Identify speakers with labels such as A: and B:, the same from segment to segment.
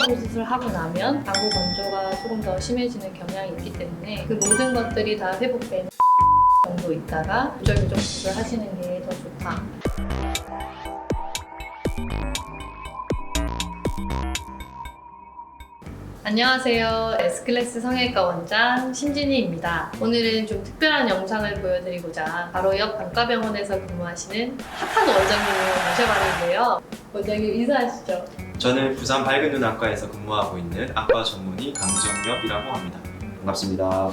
A: 상처부 수술을 하고 나면 방구 건조가 조금 더 심해지는 경향이 있기 때문에 그 모든 것들이 다 회복되는 정도 있다가 골절 교정 수술을 하시는 게 더 좋다. 안녕하세요. S클래스 성형외과 원장 신진희입니다. 오늘은 좀 특별한 영상을 보여드리고자 바로 옆 단과병원에서 근무하시는 핫한 원장님을 모셔봤는데요. 원장님 인사하시죠.
B: 저는 부산 밝은눈 안과에서 근무하고 있는 안과 전문의 강정엽이라고 합니다. 반갑습니다.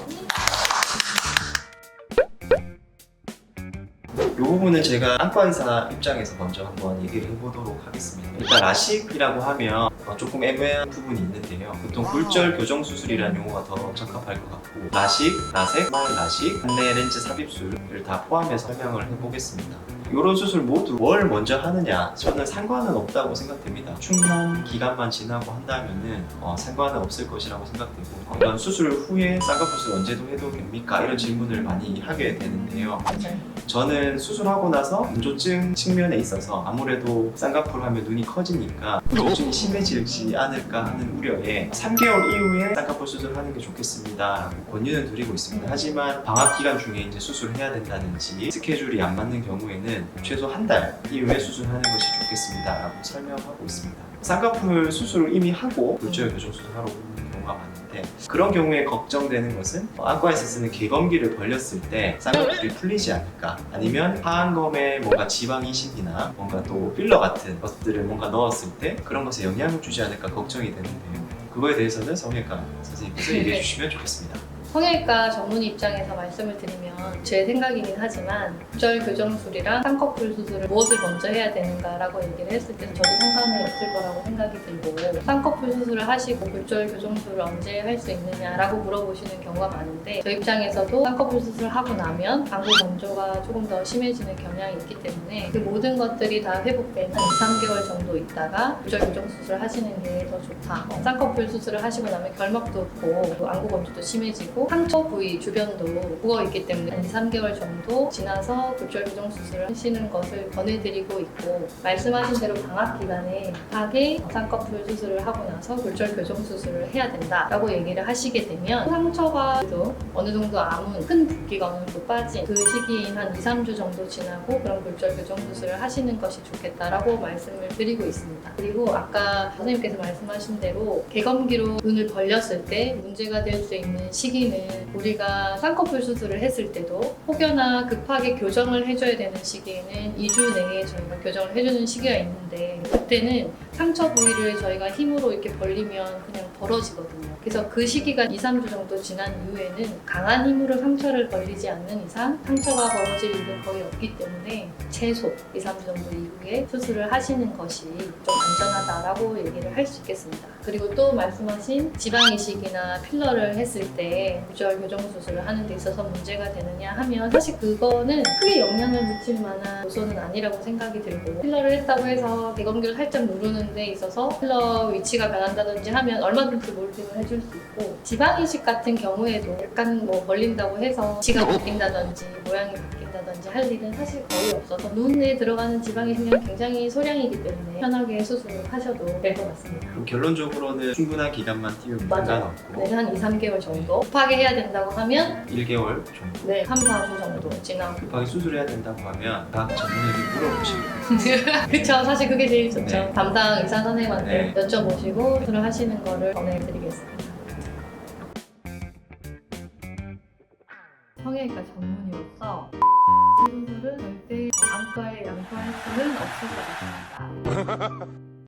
B: 이 부분은 제가 안과의사 입장에서 먼저 한번 얘기를 해보도록 하겠습니다. 일단 라식이라고 하면 조금 애매한 부분이 있는데요. 보통 굴절 교정 수술이라는 용어가 더 적합할 것 같고, 라식, 라섹, 라식, 안내 렌즈 삽입술을 다 포함해서 설명을 해보겠습니다. 이런 수술 모두 뭘 먼저 하느냐, 저는 상관은 없다고 생각됩니다. 충분한 기간만 지나고 한다면은 상관은 없을 것이라고 생각되고, 이런 수술 후에 쌍꺼풀 언제도 해도 됩니까? 이런 질문을 많이 하게 되는데요. 저는 수술하고 나서 건조증 측면에 있어서 아무래도 쌍꺼풀 하면 눈이 커지니까 건조증이 심해지지 않을까 하는 우려에 3개월 이후에 쌍꺼풀 수술하는 게 좋겠습니다 라고 권유는 드리고 있습니다. 하지만 방학 기간 중에 이제 수술해야 된다든지 스케줄이 안 맞는 경우에는 최소 한 달 이후에 수술하는 것이 좋겠습니다 라고 설명하고 있습니다. 쌍꺼풀 수술을 이미 하고 골절 교정 수술하러 오는 경우가 많은데, 그런 경우에 걱정되는 것은 안과에서 쓰는 개검기를 벌렸을 때 쌍꺼풀이 풀리지 않을까, 아니면 하안검에 뭔가 지방 이식이나 뭔가 또 필러 같은 것들을 뭔가 넣었을 때 그런 것에 영향을 주지 않을까 걱정이 되는데요. 그거에 대해서는 성형외과 선생님께서 얘기해 주시면 좋겠습니다.
A: 성형외과 전문의 입장에서 말씀을 드리면 제 생각이긴 하지만 골절 교정술이랑 쌍꺼풀 수술을 무엇을 먼저 해야 되는가라고 얘기를 했을 때 저도 상관이 없을 거라고 생각이 들고, 쌍꺼풀 수술을 하시고 골절 교정술을 언제 할 수 있느냐라고 물어보시는 경우가 많은데, 저 입장에서도 쌍꺼풀 수술을 하고 나면 방구 건조가 조금 더 심해지는 경향이 있기 때문에 그 모든 것들이 다 회복되는 2-3개월 정도 있다가 골절 교정 수술을 하시는 게 더 좋다. 쌍꺼풀 수술을 하시고 나면 결막도 없고 안구 건조도 심해지고 상처 부위 주변도 부어있기 때문에 2-3개월 정도 지나서 골절 교정 수술을 하시는 것을 권해드리고 있고, 말씀하신 대로 방학 기간에 급하게 쌍꺼풀 수술을 하고 나서 골절 교정 수술을 해야 된다라고 얘기를 하시게 되면 상처가 그래도 어느 정도 아문, 큰 붓기가 어느 정도 빠진 그 시기인 한 2-3주 정도 지나고 그런 골절 교정 수술을 하시는 것이 좋겠다라고 말씀을 드리고 있습니다. 그리고 아까 선생님께서 말씀하신 대로 개검기로 눈을 벌렸을 때 문제가 될 수 있는 시기는 우리가 쌍꺼풀 수술을 했을 때도 혹여나 급하게 교정을 해줘야 되는 시기에는 2주 내에 저희가 교정을 해주는 시기가 있는데, 그때는 상처 부위를 저희가 힘으로 이렇게 벌리면 그냥 벌어지거든요. 그래서 그 시기가 2-3주 정도 지난 이후에는 강한 힘으로 상처를 벌리지 않는 이상 상처가 벌어질 일은 거의 없기 때문에 최소 2-3주 정도 이후에 수술을 하시는 것이 좀 안전하다라고 얘기를 할 수 있겠습니다. 그리고 또 말씀하신 지방 이식이나 필러를 했을 때 골절 교정 수술을 하는 데 있어서 문제가 되느냐 하면 사실 그거는 크게 영향을 미칠 만한 요소는 아니라고 생각이 들고, 필러를 했다고 해서 개검기를 살짝 누르는 데 있어서 필러 위치가 변한다든지 하면 얼마든지 몰딩을 해줄 수 있고, 지방 이식 같은 경우에도 약간 벌린다고 해서 위치가 바뀐다든지 모양이 바뀐다든지 할 일은 사실 거의 없어서 눈에 들어가는 지방의 힘은 굉장히 소량이기 때문에 편하게 수술을 하셔도 될 것 같습니다.
B: 그럼 결론적으로는 충분한 기간만 띄우면 상관없고,
A: 네, 한 2-3개월 정도 급하게 해야 된다고 하면
B: 1개월 정도,
A: 네, 3-4주 정도 지나고
B: 급하게 수술해야 된다고 하면 각 전문의에게 물어보시고
A: 그쵸, 사실 그게 제일 좋죠.
B: 네.
A: 담당 의사 선생님한테
B: 네.
A: 여쭤보시고 수술을 하시는 거를 권해드리겠습니다. 성형외과 전문의로서 수술은 절대 안과에 양보할 수는 없을 것 같습니다.